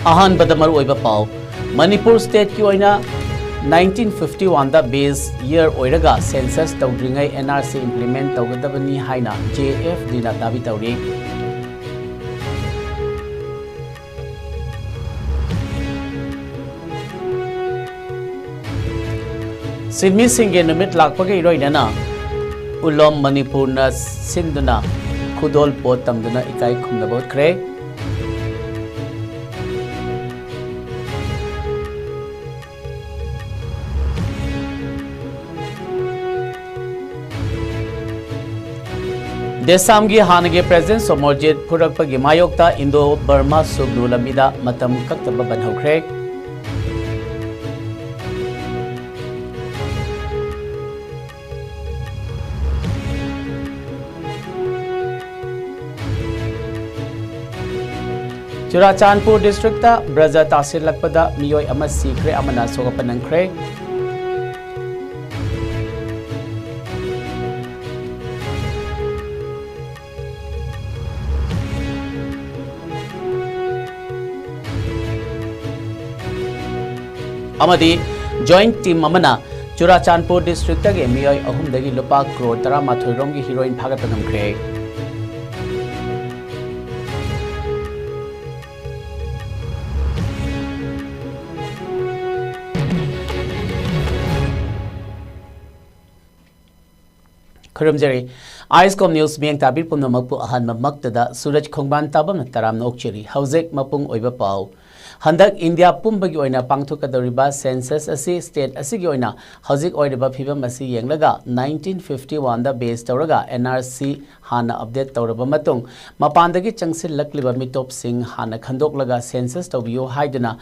ꯑꯍꯥꯟꯕꯗ ꯃꯔꯨꯑꯣꯏꯕ ꯄꯥꯎ ꯃꯅꯤꯄꯨꯔ ꯁ꯭ꯇꯦꯠꯀꯤ ꯑꯣꯏꯅ 1951ꯗ ꯕꯦꯖ ꯏꯌꯔ ꯑꯣꯏꯔꯒ ꯁꯦꯟꯁꯁ ꯇꯧꯗ꯭ꯔꯤꯉꯩ NRC ꯏꯝꯄ꯭ꯂꯤꯃꯦꯟꯠ ꯇꯧꯒꯗꯕꯅꯤ ꯍꯥꯏꯅ JFDꯅ ꯗꯥꯕꯤ ꯇꯧꯔꯤ꯫ ꯁꯤꯟꯃꯤꯁꯤꯡꯒꯤ ꯅꯨꯃꯤꯠ ꯂꯥꯛꯄꯒ ꯏꯔꯣꯏꯅꯅ ꯎꯂꯣꯝ ꯃꯅꯤꯄꯨꯔꯅ ꯁꯤꯟꯗꯨꯅ ꯈꯨꯗꯣꯜ ꯄꯣꯠ ꯇꯝꯗꯨꯅ ꯏꯀꯥꯏ ꯈꯨꯝꯅꯕ ꯎꯠꯈ꯭ꯔꯦ꯫ ꯗꯦꯁꯥꯝꯒꯤ ꯍꯥꯟꯅꯒꯤ ꯄ꯭ꯔꯦꯖꯤꯗꯦꯟꯠ ꯁꯣꯃꯣꯔꯖꯤꯠ ꯐꯨꯔꯛꯄꯒꯤ ꯃꯥꯌꯣꯛꯇ ꯏꯟꯗꯣ ꯕꯔꯃꯥ ꯁꯨꯛꯅꯨ ꯂꯝꯕꯤꯗ ꯃꯇꯝ ꯀꯛꯇꯕ ꯕꯟ ꯍꯧꯈ꯭ꯔꯦ꯫ ꯆꯨꯔꯥꯆꯥꯟꯄꯨꯔ ꯗꯤꯁꯇ꯭ꯔꯤꯛꯇ ꯕ꯭ꯔꯖ ꯇꯥꯁꯤꯜꯂꯛꯄꯗ ꯃꯤꯑꯣꯏ ꯑꯃ ꯁꯤꯈ꯭ꯔꯦ ꯑꯃꯅ ꯁꯣꯛꯄ ꯅꯪꯈ꯭ꯔꯦ꯫ ꯑꯃꯗꯤ ꯖꯣꯏꯟꯠ ꯇꯤꯝ ꯑꯃꯅ ꯆꯨꯔꯥꯆꯥꯟꯄꯨꯔ ꯗꯤꯁꯇ꯭ꯔꯤꯛꯇꯒꯤ ꯃꯤꯑꯣꯏ 3ꯗꯒꯤ ꯂꯨꯄꯥ ꯀ꯭ꯔꯣꯔ 11 ꯔꯣꯝꯒꯤ ꯍꯤꯔꯣꯏꯟ ꯐꯥꯒꯠꯄ ꯉꯝꯈ꯭ꯔꯦ꯫ ꯈꯨꯔꯨꯝꯖꯔꯤ ꯑꯥꯏꯁꯀꯣꯝ ꯅ꯭ꯌꯨꯁ ꯃꯤꯌꯦꯡ ꯇꯥꯕꯤꯔ ꯄꯨꯝꯅꯃꯛꯄꯨ ꯑꯍꯥꯟꯕꯃꯛꯇꯗ ꯁꯨꯔꯖ ꯈꯣꯡꯕꯥꯟ ꯇꯥꯕꯝꯅ ꯇꯔꯥꯝꯅ ꯑꯣꯛꯆꯔꯤ꯫ ꯍꯧꯖꯤꯛ ꯃꯄꯨꯡ ꯑꯣꯏꯕ ꯄꯥꯎ ꯍꯟꯗꯛ ꯏꯟꯗꯤꯌꯥ ꯄꯨꯝꯕꯒꯤ ꯑꯣꯏꯅ ꯄꯥꯡꯊꯣꯛꯀꯗꯧꯔꯤꯕ ꯁꯦꯟꯁꯁ ꯑꯁꯤ ꯁ꯭ꯇꯦꯠ ꯑꯁꯤꯒꯤ ꯑꯣꯏꯅ ꯍꯧꯖꯤꯛ ꯑꯣꯏꯔꯤꯕ ꯐꯤꯚꯝ ꯑꯁꯤ ꯌꯦꯡꯂꯒ 1951ꯗ ꯕꯦꯖ ꯇꯧꯔꯒ NRC ꯍꯥꯟꯅ ꯑꯞꯗꯦꯠ ꯇꯧꯔꯕ ꯃꯇꯨꯡ ꯃꯄꯥꯟꯗꯒꯤ ꯆꯪꯁꯤꯜꯂꯛꯂꯤꯕ ꯃꯤꯇꯣꯞꯁꯤꯡ ꯍꯥꯟꯅ ꯈꯟꯗꯣꯛꯂꯒ ꯁꯦꯟꯁꯁ ꯇꯧꯕꯤꯌꯨ ꯍꯥꯏꯗꯨꯅ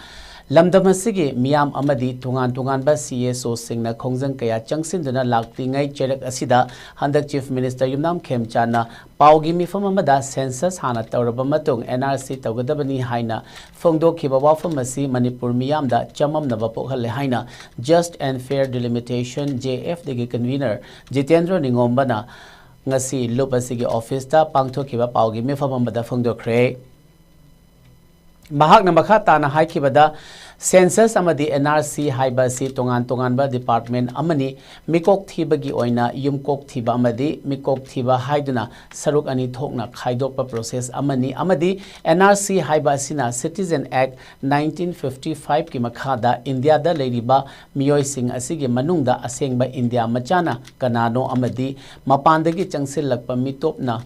ꯂꯝꯗꯝ ꯑꯁꯤꯒꯤ ꯃꯤꯌꯥꯝ ꯑꯃꯗꯤ ꯇꯣꯉꯥꯟꯕ CSOꯁꯤꯡꯅ ꯈꯣꯡꯖꯪ ꯀꯌꯥ ꯆꯪꯁꯤꯟꯗꯨꯅ ꯂꯥꯛꯂꯤꯉꯩ ꯆꯩꯔꯛ ꯑꯁꯤꯗ ꯍꯟꯗꯛ ꯆꯤꯐ ꯃꯤꯅꯤꯁꯇꯔ ꯌꯨꯝꯅꯥꯝ ꯈꯦꯝꯆꯥꯟꯅ ꯄꯥꯎꯒꯤ ꯃꯤꯐꯝ ꯑꯃꯗ ꯁꯦꯟꯁꯁ ꯍꯥꯟꯅ ꯇꯧꯔꯕ ꯃꯇꯨꯡ NRC ꯇꯧꯒꯗꯕꯅꯤ ꯍꯥꯏꯅ ꯐꯣꯡꯗꯣꯛꯈꯤꯕ ꯋꯥꯐꯝ ꯑꯁꯤ ꯃꯅꯤꯄꯨꯔ ꯃꯤꯌꯥꯝꯗ ꯆꯃꯝꯅꯕ ꯄꯣꯛꯍꯜꯂꯦ ꯍꯥꯏꯅ ꯖꯁꯠ ꯑꯦꯟꯗ ꯐꯦꯌꯔ ꯗꯤꯂꯤꯃꯤꯇꯦꯁꯟ JFDꯒꯤ ꯀꯟꯚꯤꯅꯔ ꯖꯤꯇꯦꯟꯗ꯭ꯔ ꯅꯤꯡꯉꯣꯝꯕꯅ ꯉꯁꯤ ꯂꯨꯞ ꯑꯁꯤꯒꯤ ꯑꯣꯐꯤꯁꯇ ꯄꯥꯡꯊꯣꯛꯈꯤꯕ ꯄꯥꯎꯒꯤ ꯃꯤꯐꯝ ꯑꯃꯗ ꯐꯣꯡꯗꯣꯛꯈ꯭ꯔꯦ꯫ ꯃꯍꯥꯛꯅ ꯃꯈꯥ ꯇꯥꯅ ꯍꯥꯏꯈꯤꯕꯗ ꯁꯦꯟꯁꯁ ꯑꯃꯗꯤ NRC ꯍꯥꯏꯕ ꯑꯁꯤ ꯇꯣꯉꯥꯟꯕ ꯗꯤꯄꯥꯔꯠꯃꯦꯟꯠ ꯑꯃꯅꯤ꯫ ꯃꯤꯀꯣꯛ ꯊꯤꯕꯒꯤ ꯑꯣꯏꯅ ꯌꯨꯝꯀꯣꯛ ꯊꯤꯕ ꯑꯃꯗꯤ ꯃꯤꯀꯣꯛ ꯊꯤꯕ ꯍꯥꯏꯗꯨꯅ ꯁꯔꯨꯛ ꯑꯅꯤ ꯊꯣꯛꯅ ꯈꯥꯏꯗꯣꯛꯄ ꯄ꯭ꯔꯣꯁꯦꯁ ꯑꯃꯅꯤ ꯑꯃꯗꯤ NRC ꯍꯥꯏꯕ ꯑꯁꯤꯅ ꯁꯤꯇꯤꯖꯦꯟ ꯑꯦꯛꯠ 1955ꯒꯤ ꯃꯈꯥꯗ ꯏꯟꯗꯤꯌꯥꯗ ꯂꯩꯔꯤꯕ ꯃꯤꯑꯣꯏꯁꯤꯡ ꯑꯁꯤꯒꯤ ꯃꯅꯨꯡꯗ ꯑꯁꯦꯡꯕ ꯏꯟꯗꯤꯌꯥ ꯃꯆꯥꯅ ꯀꯅꯥꯅꯣ ꯑꯃꯗꯤ ꯃꯄꯥꯟꯗꯒꯤ ꯆꯪꯁꯤꯜꯂꯛꯄ ꯃꯤꯇꯣꯞꯅ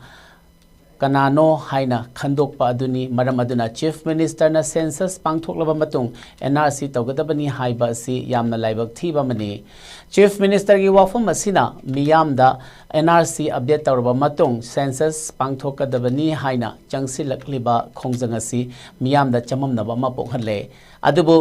ꯀꯅꯥꯅꯣ ꯍꯥꯏꯅ ꯈꯟꯗꯣꯛꯄ ꯑꯗꯨꯅꯤ꯫ ꯃꯔꯝ ꯑꯗꯨꯅ ꯆꯤꯐ ꯃꯤꯅꯤꯁꯇꯔꯅ ꯁꯦꯟꯁꯁ ꯄꯥꯡꯊꯣꯛꯂꯕ ꯃꯇꯨꯡ NRC ꯇꯧꯒꯗꯕꯅꯤ ꯍꯥꯏꯕ ꯑꯁꯤ ꯌꯥꯝꯅ ꯂꯥꯏꯕꯛ ꯊꯤꯕ ꯑꯃꯅꯤ꯫ ꯆꯤꯐ ꯃꯤꯅꯤꯁꯇꯔꯒꯤ ꯋꯥꯐꯝ ꯑꯁꯤꯅ ꯃꯤꯌꯥꯝꯗ NRC ꯑꯞꯗꯦꯠ ꯇꯧꯔꯕ ꯃꯇꯨꯡ ꯁꯦꯟꯁꯁ ꯄꯥꯡꯊꯣꯛꯀꯗꯕꯅꯤ ꯍꯥꯏꯅ ꯆꯪꯁꯤꯜꯂꯛꯂꯤꯕ ꯈꯣꯡꯖꯪ ꯑꯁꯤ ꯃꯤꯌꯥꯝꯗ ꯆꯃꯝꯅꯕ ꯑꯃ ꯄꯣꯛꯍꯜꯂꯦ꯫ ꯑꯗꯨꯕꯨ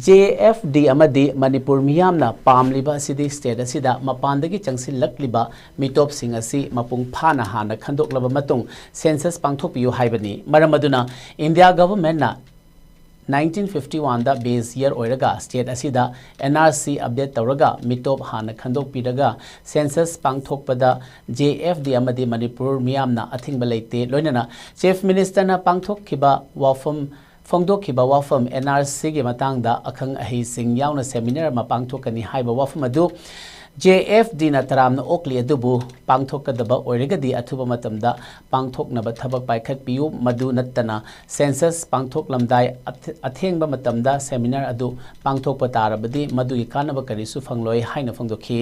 JFD ꯑꯃꯗꯤ ꯃꯅꯤꯄꯨꯔ ꯃꯤꯌꯥꯝꯅ ꯄꯥꯝꯂꯤꯕ ꯑꯁꯤꯗꯤ ꯁ꯭ꯇꯦꯠ ꯑꯁꯤꯗ ꯃꯄꯥꯟꯗꯒꯤ ꯆꯪꯁꯤꯜꯂꯛꯂꯤꯕ ꯃꯤꯇꯣꯞꯁꯤꯡ ꯑꯁꯤ ꯃꯄꯨꯡ ꯐꯥꯅ ꯍꯥꯟꯅ ꯈꯟꯗꯣꯛꯂꯕ ꯃꯇꯨꯡ ꯁꯦꯟꯁꯁ ꯄꯥꯡꯊꯣꯛꯄꯤꯌꯨ ꯍꯥꯏꯕꯅꯤ꯫ ꯃꯔꯝ ꯑꯗꯨꯅ ꯏꯟꯗꯤꯌꯥ ꯒꯚꯔꯟꯃꯦꯟꯠꯅ 1951ꯗ ꯕꯦꯖ ꯏꯌꯔ ꯑꯣꯏꯔꯒ ꯁ꯭ꯇꯦꯠ ꯑꯁꯤꯗ NRC ꯑꯞꯗꯦꯠ ꯇꯧꯔꯒ ꯃꯤꯇꯣꯞ ꯍꯥꯟꯅ ꯈꯟꯗꯣꯛꯄꯤꯔꯒ ꯁꯦꯟꯁꯁ ꯄꯥꯡꯊꯣꯛꯄꯗ JFD ꯑꯃꯗꯤ ꯃꯅꯤꯄꯨꯔ ꯃꯤꯌꯥꯝꯅ ꯑꯊꯤꯡꯕ ꯂꯩꯇꯦ꯫ ꯂꯣꯏꯅꯅ ꯆꯤꯐ ꯃꯤꯅꯤꯁꯇꯔꯅ ꯐꯣꯡꯗꯣꯛꯈꯤꯕ ꯋꯥꯐꯝ NRCꯒꯤ ꯃꯇꯥꯡꯗ ꯑꯈꯪ ꯑꯍꯩꯁꯤꯡ ꯌꯥꯎꯅ ꯁꯦꯃꯤꯅꯥꯔ ꯑꯃ ꯄꯥꯡꯊꯣꯛꯀꯅꯤ ꯍꯥꯏꯕ ꯋꯥꯐꯝ ꯑꯗꯨ JFDꯅ ꯇꯔꯥꯝꯅ ꯑꯣꯛꯂꯤ꯫ ꯑꯗꯨꯕꯨ ꯄꯥꯡꯊꯣꯛꯀꯗꯕ ꯑꯣꯏꯔꯒꯗꯤ ꯑꯊꯨꯕ ꯃꯇꯝꯗ ꯄꯥꯡꯊꯣꯛꯅꯕ ꯊꯕꯛ ꯄꯥꯏꯈꯠꯄꯤꯌꯨ꯫ ꯃꯗꯨ ꯅꯠꯇꯅ ꯁꯦꯟꯁꯁ ꯄꯥꯡꯊꯣꯛꯂꯝꯗꯥꯏ ꯑꯊꯦꯡꯕ ꯃꯇꯝꯗ ꯁꯦꯃꯤꯅꯥꯔ ꯑꯗꯨ ꯄꯥꯡꯊꯣꯛꯄ ꯇꯥꯔꯕꯗꯤ ꯃꯗꯨꯒꯤ ꯀꯥꯟꯅꯕ ꯀꯔꯤꯁꯨ ꯐꯪꯂꯣꯏ ꯍꯥꯏꯅ ꯐꯣꯡꯗꯣꯛꯈꯤ꯫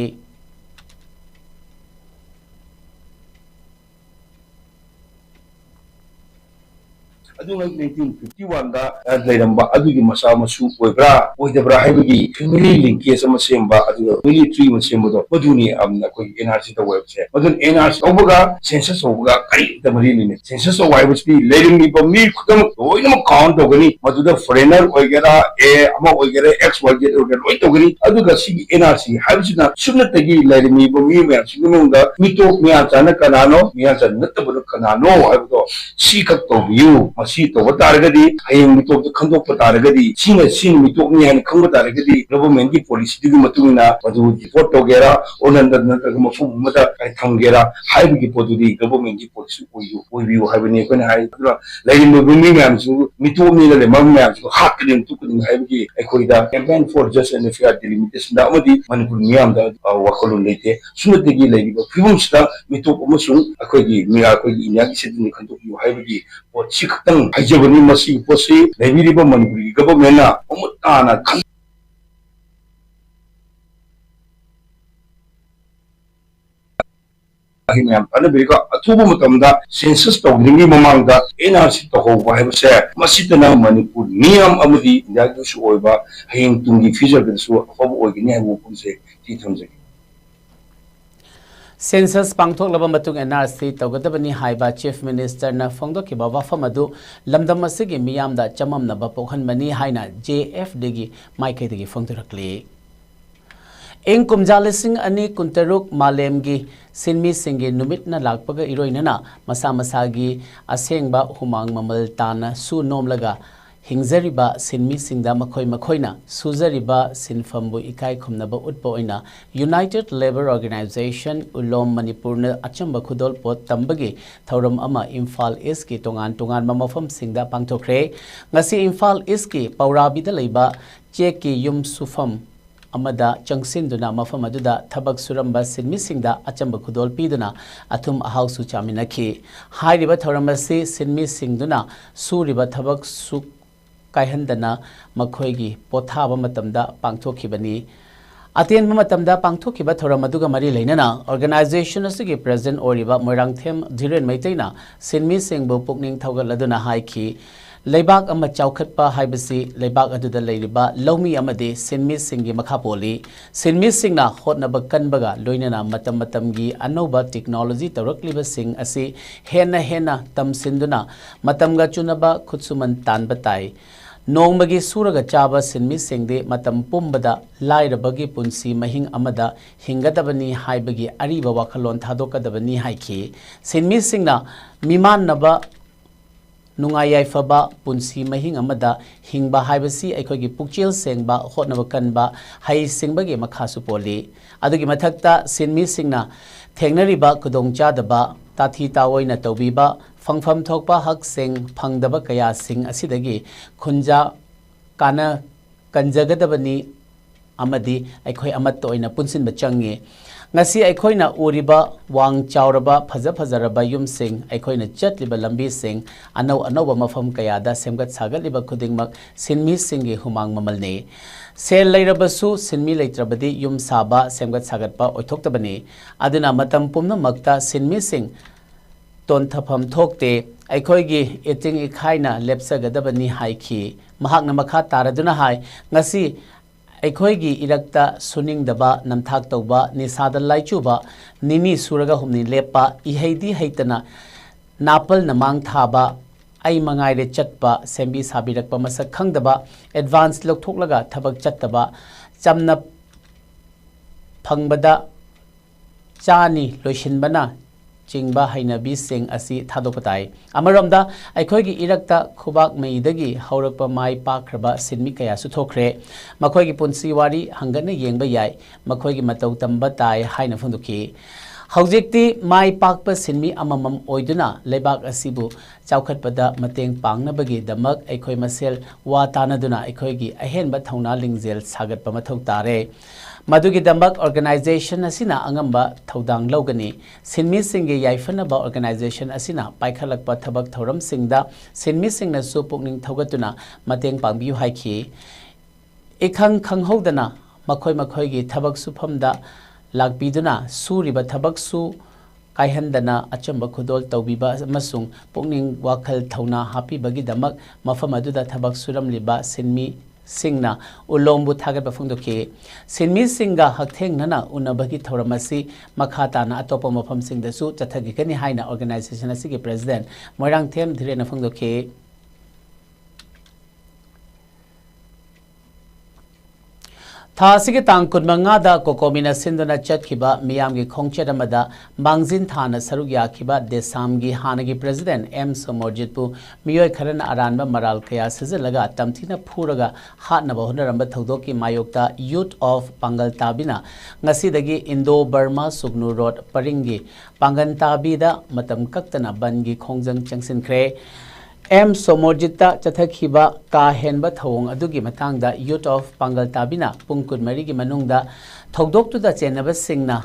ꯑꯗꯨꯅ 1951ꯗ ꯂꯩꯔꯝꯕ ꯑꯗꯨꯒꯤ ꯃꯆꯥ ꯃꯁꯨ ꯑꯣꯏꯕ꯭ꯔꯥ ꯑꯣꯏꯗꯕ꯭ꯔꯥ ꯍꯥꯏꯕꯒꯤ ꯐꯦꯃꯤꯂꯤ ꯂꯤꯡꯀꯦꯖ ꯑꯃ ꯁꯦꯝꯕ ꯑꯗꯨꯒ ꯐꯦꯃꯤꯂꯤ ꯇ꯭ꯔꯤ ꯑꯃ ꯁꯦꯝꯕꯗꯣ ꯃꯗꯨꯅꯤ ꯑꯩꯈꯣꯏꯒꯤ NRC ꯇꯧꯕ ꯍꯥꯏꯕꯁꯦ꯫ ꯃꯗꯨꯅ NRC ꯇꯧꯕꯒ ꯁꯦꯟꯁꯁ ꯇꯧꯕꯒ ꯀꯔꯤꯝꯇ ꯃꯔꯤ ꯂꯩꯅꯩ꯫ ꯁꯦꯟꯁꯁ ꯇꯧꯕ ꯍꯥꯏꯕꯁꯤꯗꯤ ꯂꯩꯔꯝꯃꯤꯕ ꯃꯤ ꯈꯨꯗꯤꯡꯃꯛ ꯂꯣꯏꯅꯃꯛ ꯀꯥꯎꯟ ꯇꯧꯒꯅꯤ꯫ ꯃꯗꯨꯗ ꯐꯣꯔꯦꯅꯔ ꯑꯣꯏꯒꯦꯔꯥ ꯑꯃ ꯑꯣꯏꯒꯦꯔꯥ XYZ ꯑꯣꯏꯒꯦꯔꯥ ꯂꯣꯏ ꯇꯧꯒꯅꯤ꯫ ꯑꯗꯨꯒ ꯁꯤꯒꯤ NRC ꯍꯥꯏꯕꯁꯤꯅ ꯁꯨꯞꯅꯇꯒꯤ ꯂꯩꯔꯝꯃꯤꯕ ꯃꯤ ꯃꯌꯥꯝꯁꯤꯒꯤ ꯃꯅꯨꯡꯗ ꯃꯤꯇꯣꯞ ꯃꯤꯌꯥꯟꯆꯥꯅ ꯀꯅꯥꯅꯣ ꯃꯤꯌꯥꯟꯆꯥ ꯅꯠꯇꯕꯅ ꯀꯅꯥꯅꯣ ꯍꯥꯏꯕꯗꯣ ꯁꯤꯈꯛ ꯇꯧꯕꯤꯌꯨ มาซีตัวตาร์ก็ดีให้ยังมีตัวขันตัวตาร์ก็ดีสิ่งมีตัวนี้ให้ขันตัวตาร์ก็ดี government ที่ policy ที่มาตัวนี้มาดู report ตัวเกล้าโอนันต์นั่นก็มาฟุ้งมาได้ไอ้ทำเกล้าให้บุกิปตัวดี government ที่ policy โอ้ยให้วันนี้คนให้ตัวเลยมันมีแม่งสู้มีตัวนี้เลยมันแม่งสู้หักกันทุกคนให้บุกิไอ้คุยได้ campaign for justice and fair delimitation ได้มาดีมันคุณมีอะไรว่าคนเลยเท่สุดที่เลยก็พิมพ์สตามีตัวผมสู้ไอ้คุยมีไอ้คุยอินยังสิ่งนี้ขันตัวอยู่ให้บุกิว่าชิคตั้งให้เจ้าวันนี้มาสิ่งพอสิเลยมีริบมันบุกิ government น่ะผมตาน่ะHingam ana bika athubu matamda census tawdringi mamangda NRC tahoba haibase masitana Manipur niyam amadi indagisu oiba haying tungi future bisu afabu oigini haibu punse ti thamjagi Census pangthok laba matung NRC tawgadabani haiba Chief Minister na phongdoki ba wafam adu lamdam asigi miyamda chamamna ba pokhanmani haina JFD gi maikhaidagi phongdorakli Eng kumjalising ani kuntaruk malemgi sinmi singi numit na lakpaga iroinana masa masagi asengba humang mamal tana su nomlaga hingzariba sinmi singda makhoina suzariba sinfambu ikai khumnaba utpa oina United Labour Organization ulom Manipur na achamba khudol pot tambagi thoram ama Imphal East ki tongan mamafam singda pangthokre ngasi Imphal East ki paurabida leiba cheki yum sufam amada changsinduna mafam aduda thabak suramba sinmisingda achamba khudol piduna athum ahau su chaminakhi hairiba thoramasi sinmisingduna suriba thabak su kaihandana makhoigi pothaba matamda pangthokhibani Aten matamda pangthokiba thoramaduga mari leinana organization asigi president oriba Moirangthem Dhiren Maitaina sinmisingbu pukning thogaladuna haiki Leibak ama chaukhatpa haibasi leibak aduda leiriba lomi amade sinmi singi makhapoli sinmi singna hotnaba kanbaga loinana matamgi anoba technology tawrakliba sing asi hena tamsinduna matamga chunaba khutsuman tanbatai nongmagi suraga chaba sinmi singde matam pumbada lairabagi punsi mahing amada hingadabani haibagi ariba wakhalon thadokadabani haiki sinmi singna miman naba Nungayai faba punsi mahing amada hingba haibasi aikhogi pukchil sengba hotnaba kanba hai singbagi makhasu poli adugi mathakta sinmi singna thengnariba kudongchadaba tathi tawoina tawbiba phangpham thokpa hak seng phangdaba kaya sing asidagi khunja kana kanjagadabani amadi aikhoi amat oina punsin bachangi ngasi aikhoina uriba wang chauraba phazaraba yumsing aikhoina chatliba lambi sing anau mafam kayada semgat sagaliba khudingmak sinmi singi humang mamalne sel leirabasu sinmi leitrabadi yum saba semgat sagatpa oithoktabani aduna matam pumna makta sinmi sing ton thapam thokte aikhoigi eting ikhaina lepsagadabani haiki mahakna makha taraduna hai ngasi Aikhoigi irakta suning daba namthak tawba nisada laichuba nini suraga humni lepa iheidi heitana napal namang thaba ai mangaire chatpa sembi sabirakpa masak khangdaba advance lokthoklaga thabak chattaba chamna phangbada chani loishinbana chingba hainabi sing asi thadopatai amaromda aikhoigi irakta khubak meidagi haurakpa mai pakraba sinmi kaya su thokre makhoigi punsi wari hangana yengba yai makhoigi matau tamba tai haina phundukhi haujekti mai pakpa sinmi amamam oiduna lebak asibu chaukhatpada mateng pangnabagi damak aikhoi masel wa tanaduna aikhoigi ahenba thauna lingjel sagatpa mathau tare Madugi Dambak organization asina angamba thaudang logani sinmi singi yaifanaba organization asina paikhalakpa thabak thoram singda sinmi singna su pukning thogatuna mateng pangbiu haiki ikhang khanghodana makhoi gi thabak sufamda lakbiduna suriba thabak su kaihandana achamba khudol tawbiba amasung pukning wakhal thauna happy bagi damak mafam aduda thabak suram liba sinmi Singna ulombu thagat bafungdoki sinmi singa haktheng nana unabagi thoramasi makhata na atopa mafam singda su chathagi kani haina organization asigi president Moirangthem Dhiren na phungdoki थासिगे तांग कुनमंगादा कोकोमिना सिंदुना चटखिबा मियामगी खोंगचेदमदा मांगजिन थाना सरुक याखिबा देसामगी हानगी president M समोरजितपु मियोय खरना अरानबा मराल कया सिजलगा तमथिना फुरगा हातनबा होनरंबा थौदोकी मायोक्ता यूथ ऑफ पांगल ताबिना ngasiदगी इंडो बर्मा सुगनु रोड परिंगी पांगन ताबीदा मतम कक्तना बनगी खोंजंग चंगसिनख्रे एम सोमोरजिता चथखिबा का हेनबा थौंग अदुगी मतंगदा यूथ ऑफ पांगल ताबिना पुंग कुनमरी की मनुंगदा थौदोक्तुदा चेनबा सिंगना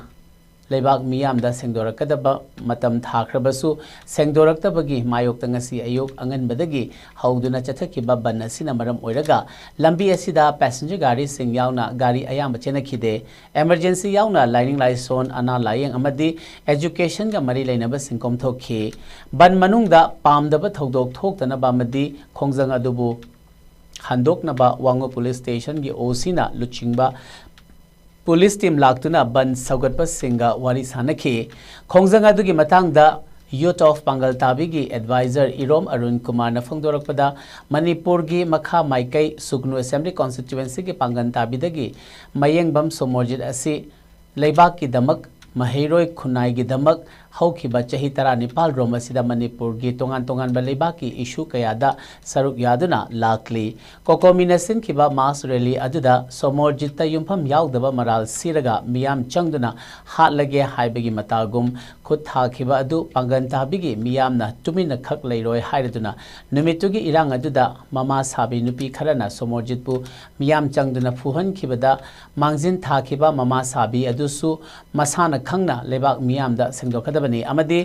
लेबाक मियामदा सेंगदोरकदबा मतम थाख्रबसु सेंगदोरक्तबगी मायोक्ता ngasi अयुक अंगनबदगी हौदुना चथखिबा बन असिना मरम ओइरगा लंबी असिदा पैसेंजर गाड़ी सिंग यावना गाड़ी अयाम चेनखिदे एमरजेंसी यावना लाइनिंग लाइसोन अना लायंग अमदी एजुकेशन का मरी लेनबा सिंकोम थोखि बन मनुंगदा पामदबा थौदोक थोक्तनबा अमदी खोंजंग अदुबु हंदोकनबा वांगो पुलिस स्टेशन की ओसीना लुचिंगबा पुलिस टीम लाक्तुना बन सौगतप सिंगा वारी सानखी खोंजंग अदुगी मतंगदा यूथ ऑफ पांगल ताबीगी एडवाइजर इरोम अरुण कुमार न फोंदोरकपदा मणिपुर की मखा माइकई सुगनु असेंबली कॉन्स्टिट्यूएंसी की पांगन ताबीदगी मयंगबम सोमोरजित असि लेबाक की दमक महैरोय खुनाई की दमक हौखिबा चही 19 रोम असिदा मणिपुर की तोंगान तोंगान बलेबा की इशू कयादा सरुक यादुना लाकली कोकोमिनसिन किबा मास रैली अदुदा सोमोरजित युमफम याउदबा मराल सिरगा मियाम चंगदुना हाटलगे हाइबगी मतागुम खुद थाखिबा अदु पांगन ताबिगी मियामना तुमिना खक लेरोय हाइरदुना नुमितुगी इरांग अदुदा ममा साबी नुपी खरना सोमोरजितपु मियाम चंगदुना फुहन खिबदा मांगजिन थाखिबा ममा साबी अदुसु मसाना खंगना लेबाक मियामदा सेंगदोखदबनी अमदी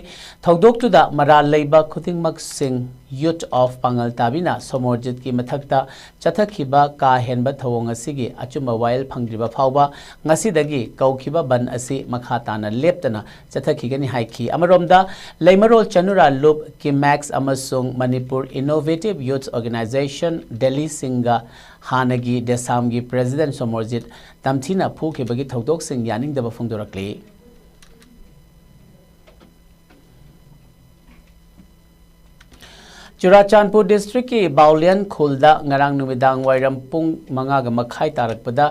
थौदोक्तुदा मराल लेबा खुदिंगमक सिंग यूथ ऑफ पांगल ताबिना सोमोरजित की मथक्ता चथखिबा का हेनबा थवोंग असिगी अचुम वायल फंगद्रिबा फावबा ngasiदगी कौखिबा बन असि मखाताना लेप्तना चथखिगनी हाइखी अमरोमदा लेमरोल चनुरा लुप की मैक्स अमसुंग Manipur innovative youth organisation Delhi सिंगा हानगी देसामगी प्रेसिडेंट सोमोरजित तमथिना फुखिबगी थौदोक सिंग यानिंगदबा फोंदोरकली चुराचांदपुर डिस्ट्रिक्ट की बाउलियन खुलदा ngarang numidang wairam pung 5 makhai tarakpada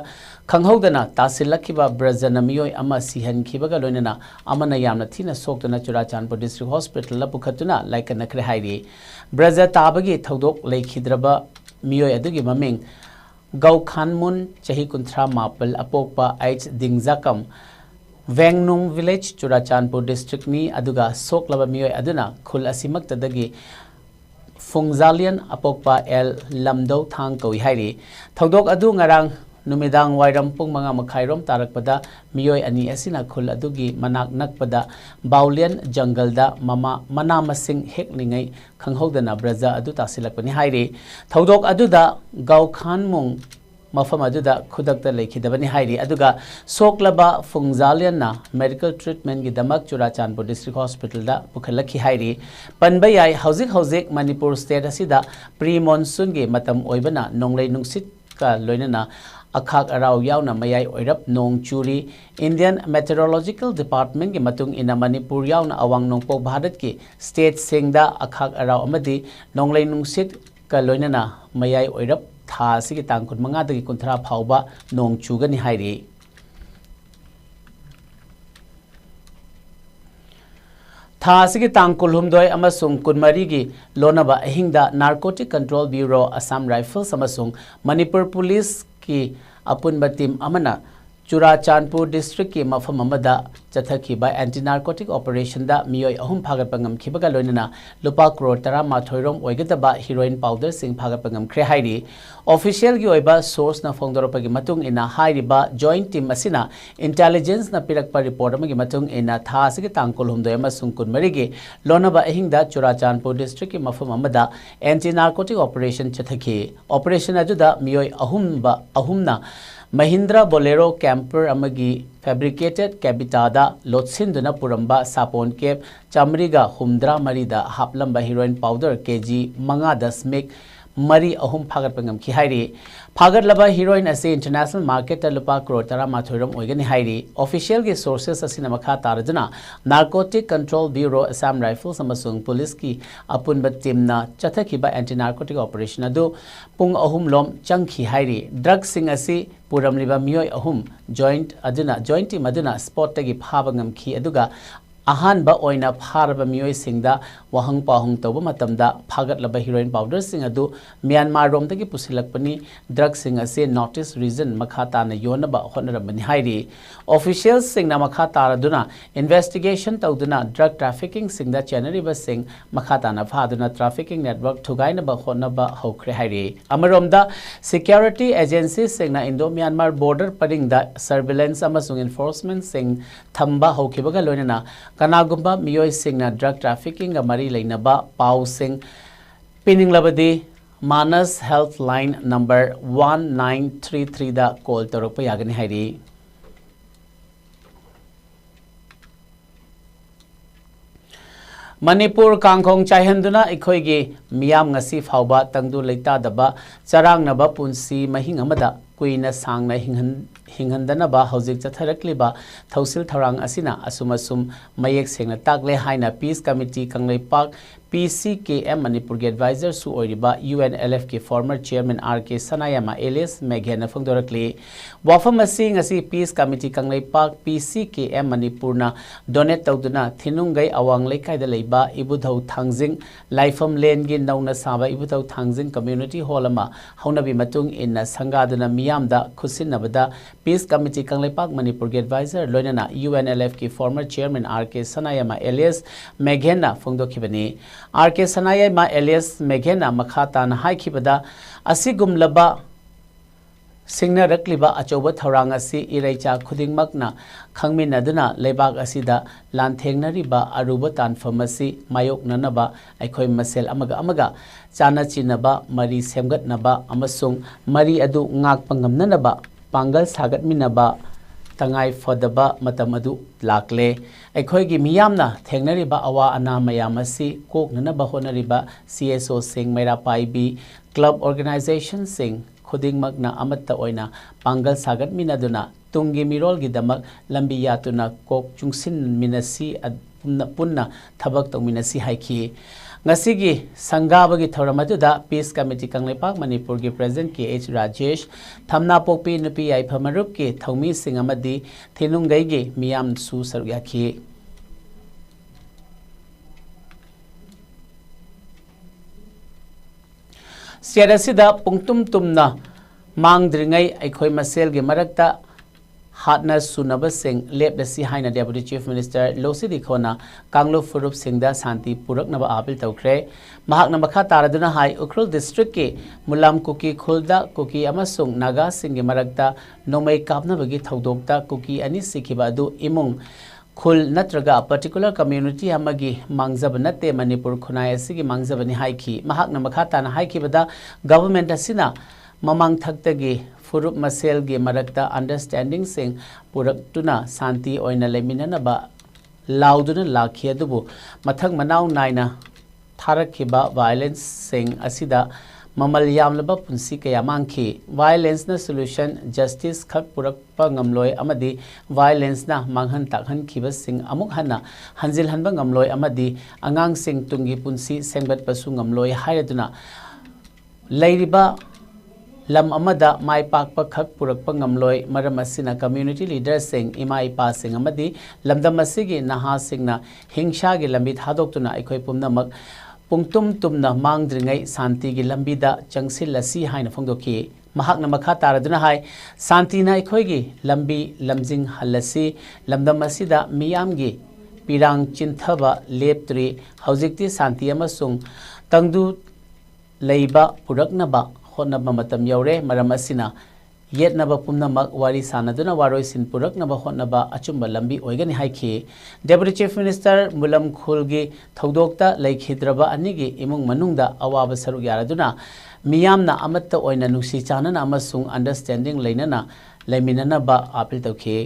खंगहौदना तासिलखिबा Brajan मियोय अमा सिहनखिबगा लोइनना अमना यामना थिना सोक्तना चुराचांदपुर डिस्ट्रिक्ट हॉस्पिटल ला पुखतुना लाइकनखरे हाइरी ब्रज ताबगी थौदोक लेखिद्रबा मियोय अदुगी ममिंग गौखानमुन चही 38 अपोकपा एच दिंगजाकम वेंगनुंग विलेज चुराचांदपुर डिस्ट्रिक्ट नि अदुगा सोकलबा मियोय अदुना खुल असिमक्तदगी फुंगजालियन अपोकपा एल लमदौ थांग कौई हाइरी थौदोक अदु ngarang नुमिदांग वाइरम पुंग 5 मखाइरोम तारकपदा मियोय अनि असिना खुल अदुगी मनाक नकपदा बाउलियन जंगलदा मना मसिंग हेकनिंगै खंगहौदना ब्रजा अदु तासिलकपनि हाइरी थौदोक अदुदा गौखानमुंग मफम अदुदा खुदक्ता लेखिदबनि हाइरी अदुगा सोकलबा फुंगजालियनना मेडिकल ट्रीटमेंट की दमक चुराचांदपुर डिस्ट्रिक्ट हॉस्पिटल दा पुखलखि हाइरी पनबयाई हौजिक मणिपुर स्टेट असिदा प्री मॉनसून की मतम ओइबना नोंगलै नुंगसित का लोइनना अखाक अराव यावना मयाई ओइरप नोंग चूरी इंडियन मेटेरोलॉजिकल डिपार्टमेंट की मतुंग इना मणिपुर यावना अवांग नोंगपोक भारत की स्टेट सिंगदा अखाक अराव अमदी नोंगलै नुंगसित का लोइनना मयाई ओइरप था सिगी तांग 15 दगी 30 फावबा नोंग चुगनी हाइरी था सिगी तांग 19 अमसुंग 19 गी लोनबा अहिंगदा narcotic control bureau Assam rifles अमसुंग मणिपुर पुलिस की अपुनबा टीम अमना चुराचांदपुर डिस्ट्रिक्ट की मफम अमदा चथखिबा एंटी नार्कोटिक ऑपरेशन दा मियोय अहुम फागतपा ngamखिबगा लोइनना लुपा करोड़ 13 रोम ओइगदबा हीरोइन पाउडर सिंग फागतपा ngamkhre हाइरी ऑफिशियल की ओइबा सोर्स ना फोंगदोरपगी मतुंग इना हाइरिबा जॉइंट टीम असिना इंटेलिजेंस ना पिरकपा रिपोर्ट अमगी मतुंग इना था सिगे तांकोल हुमदोय अमसुंग 19 गी लोनबा अहिंगदा चुराचांदपुर डिस्ट्रिक्ट की मफम अमदा एंटी नार्कोटिक ऑपरेशन चथखि ऑपरेशन अजुदा मियोय अहुमना महिंद्रा बोलेरो कैंपर अमगी फैब्रिकेटेड कैबिटादा लोत्सिंदुना पुरंबा सापोन केप चामरीगा हुमद्रा मरीदा हापलंबा हीरोइन पाउडर केजी 5.5 मरी अहुम फागत ngam ki hairi फागत लबा हीरोइन असे इंटरनेशनल मार्केट लुपा करोड़ 13 रोम ओइगनि हाइरी ऑफिशियल के सोर्सेस असिना मखा तारजना narcotic control bureau Assam rifles अमसुंग पुलिस की अपुनब टीमना चथखिबा एंटी नार्कोटिक ऑपरेशन अदु पुंग अहुम लोम चंगखि हाइरी ड्रग सिंग असि पुरमलिबा मियोय अहुम जॉइंट टीम अदुना स्पॉट तगी फाबा ngamखि अदुगा अहानबा ओइना फारबा मियोय सिंगदा वहंग पाहुंग तौबा मतमदा फागतलबा हीरोइन पाउडर सिंग अदु म्यांमार रोम तगी पुसिलकपनी ड्रग सिंग असे नोटिस रीजन मखाता न योनबा होनरबनि हाइरी ऑफिशियल सिंगना मखा तारदुना इन्वेस्टिगेशन तौदुना ड्रग ट्रैफिकिंग सिंगदा चेनरिबा सिंग मखाता न फादुना ट्रैफिकिंग नेटवर्क थुगाइनबा होनबा होख्रे हाइरी अमरोमदा सिक्योरिटी एजेंसी सिंगना इंडो म्यांमार बॉर्डर परिंगदा सर्विलेंस अमसुंग एनफोर्समेंट सिंग थंबा होखिबगा लोइना कनागुंबा मियोय सिंगना ड्रग ट्रैफिकिंग मरी लेनबा पाउ सिंग पिनिंगलबदी मानस हेल्थ लाइन नंबर 1933 दा कॉल तौरप यागनी हाइरी मणिपुर कांखोंग चाइहंदुना इखोइगे मियाम ngasi फावबा तंगदु लेतादबा चरांगनबा पुंसी महिंग अमदा कुइना सांगना हिंगहंदनबा हौजिक चथरक्लिबा थौसिल थौरांग असिना असुमसुम मयेक सेंगना ताकले हाइना peace committee Kangleipak PCKM Manipur के एडवाइजर सु ओरिबा UNLF के former chairman RK Sanayaima alias मेघेन फोंदोरक्ली वाफम असिंग असि peace committee Kangleipak PCKM Manipur ना डोनेट तौदुना थिनुंगै अवांग लेकाइदा लेबा इबुधौ थांजिंग लाइफम लेन गे नौना साबा इबुधौ थांजिंग कम्युनिटी हॉल अमा हौनबी मतुंग इन्ना संगादुना मियामदा खुसिनबदा पीस कमिटी कंगलेपाक मणिपुर के एडवाइजर लोइनना UNLF के former chairman RK Sanayaima alias मेघेन फोंदोखिबनी RK सनायामा एलियस मेघेन मखाता हाइखिबदा असिगुमलबा सिंगनरक्लिबा अचौबा थौरांग असि इरैचा खुदिंगमकना खंगमिनदुना लेबाक असिदा लानथेंगनरिबा अरुबा तानफम असि मायोकननबा अखोय मसेल अमगा अमगा चाना चिनबा मरी सेमगतनबा अमसुंग मरी अदु ngakpa ngamnanaba पांगल सागतमिनबा तंगाई फदबा मतम अदु लाकले अखोयगी मियामना थेंगनरिबा अवा अना मयाम असि कोकननबा होनरिबा CSO सिंग मेरा पाइबी क्लब ऑर्गेनाइजेशन सिंग खुदिंगमकना अमत्ता ओइना पांगल सागतमिनदुना तुंगी मिरोलगिदमक लंबी यातुना Coke चुंगसिन मिनसी पुन्ना थबक तौमिनसी हाइखी ngasi sanggabagi thoramatuda peace committee kanglepak manipur gi president KH Rajesh thamna pokpi nupi yaifamarup ki thomi sing amadi thinungai gi miyam su sargyakhi siarasida pungtum tumna mangdringai aikhoi masel gi marakta हाटना सुनब Singh लेपदसी हाइना deputy chief minister लोसिदी खोना कांगलु फुरुप सिंहदा शांति पुरकनब appeal तौख्रे महाकना मखा तारदुना high Ukhrul district के मुलाम कुकी खुलदा कुकी अमसुंग नागा सिंह मरक्ता नोमै कापनबगी थौदोक्ता कुकी अनि सिखिबा अदु इमुंग खुल नत्रगा पर्टिकुलर कम्युनिटी अमगी मांगजब नते मणिपुर खुनाय असिगी मांगजबनि हाइखी महाकना मखा ताना हाइखिबदा गवर्नमेंट असिना ममांग थक्तगी फुरुप मसेल गे मरक्ता अंडरस्टैंडिंग सिंह पुरक्तुना शांति ओइना लेमिननबा लाउदुना लाखि अदुबु मथक मनाउ नाइना थारखिबा वायलेंस सिंह असिदा ममल यामलबा पुंसी कया मांगखि वायलेंस ना सोल्यूशन जस्टिस खक पुरकपा ngamloi amadi violence na manghan takhan khiba sing amuk hana hanjil hanba ngamloi amadi angang sing tungi punsi sengbat pasu ngamloi hairaduna leiriba lam amada mai pakpa khak purakpa ngamloi maram asina community leaders sing ima ipa sing amadi lamdam asigi naha singna hingsha gi lambi thadoktuna aikhoi pumnamak pungtum tumna mangdringai santi gi lambi da changsil lasi haina phongdoki mahakna makha taraduna hai santi na aikhoi gi lambi lamjing halasi lamdam asida miyam gi pirang chinthaba leptri haujikti santi amasung tangdu leiba puraknaba होनब मतम you're मरम असिना येतनब पुमनमक वारी सानदुना वारोय सिन पुरकनब होनब अचुंब लंबी ओइगनि हाइखि deputy chief minister Mulam खुलगी थौदोक्ता लेखिद्रबा अनिगी इमुंग मनुंगदा अवाब सरुग यारदुना मियामना अमत्ता ओइना नुसी चानना अमसुंग अंडरस्टैंडिंग लेनना लेमिननबा अपील तौखि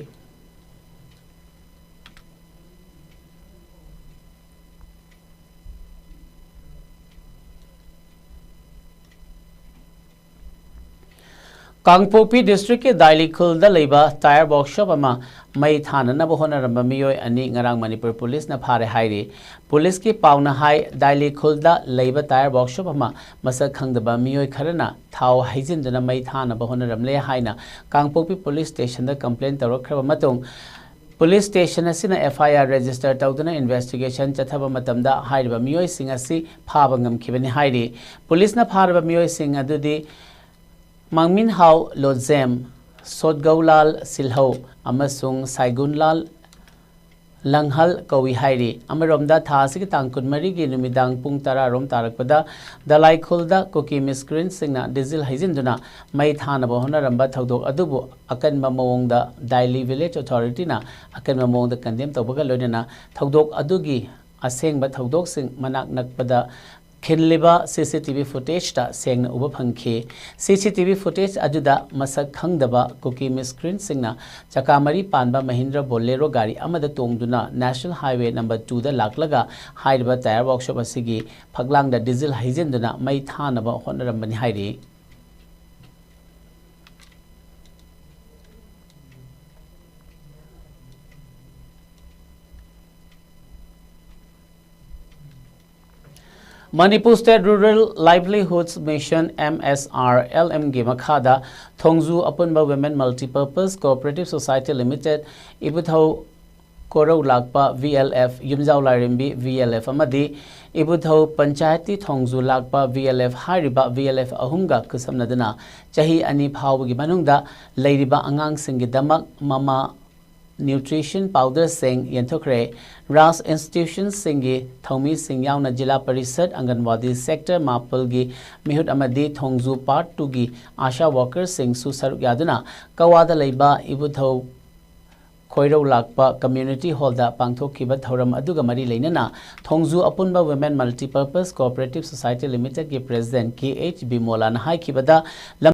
कांगपोपी डिस्ट्रिक्ट के दाइलीखुल लेबा टायर वर्कशॉप मई थानब होनरब मियोय अनि ngarang Manipur पुलिस न फारे हाइरे पुलिस की पाउना हाई दाइलीखुल लेबा टायर वर्कशॉप मसक खंगदबा मियोय खरना थाव हाइजिनदना मई थानब होनरमले हाइना कांगपोपी पुलिस स्टेशन कंप्लेन तौरखरब मतुंग पुलिस स्टेशन असिना FIR रजिस्टर तौदना इन्वेस्टिगेशन चथब मतमदा हाइरब मियोय सिंग असि फाब ngमखिबनि हाइरे पुलिस न फारब मियोय सिंग अदुदि Mangmin Hau Lozem, Sotgaulal Silho, Amasung Saigunlal Langhal Kawi Hairi, Amaromda Tasik Tankun Marigi Numidang Pungtara Rom Tarakpada, Dalai Kulda, Cookie Miscrin Singna, Dizil Hizinduna, Mai Thanabahona Ramba Taudo Adubu, Akan Mamong the Daily Village Authority na, Akan Mamong the Condemned Tobagalodina, Taudok Adugi, Asing but Taudok Sing Manak Nakpada. खिनलिबा CCTV footage ता सेंगना उबा फंखे CCTV footage अजुदा मसक खंगदबा cookie मिस्क्रीन सिंगना चकामरी Panba Mahindra Bolero गाड़ी अमदा तोंगदुना national highway number 2 दा लाकलगा हाइरबा tyre workshop असिगी फगलांगदा diesel हाइजेंदुना मई थानबा होनरमबनि हाइरे Manipur State Rural Livelihoods Mission MSRLM gi makhada Thongzu Apunba Women Multipurpose Cooperative Society Limited Ibuthau Korau Lakpa VLF Yumjau Larimbi VLF amadi Ibuthau Panchayati Thongzu Lakpa VLF Hariba VLF Ahunga kusamnadana Chahi ani phawgi manungda leiriba angang singi damak mama Nutrition powder sing yentokre Ras institutions singi Thomi sing yauna Jila Parishad Anganwadi sector Mapulgi Mihut Amadi Thongzu part 2 gi Asha workers sing susaruk yaduna Kawada leiba Ibutho Koiro Lakpa Community Hall da Pangthokiba Thoram Aduga Mari Leinana Thongzu Apunba Women Multipurpose Cooperative Society Limited ki President KH Bimolan Hai Kibada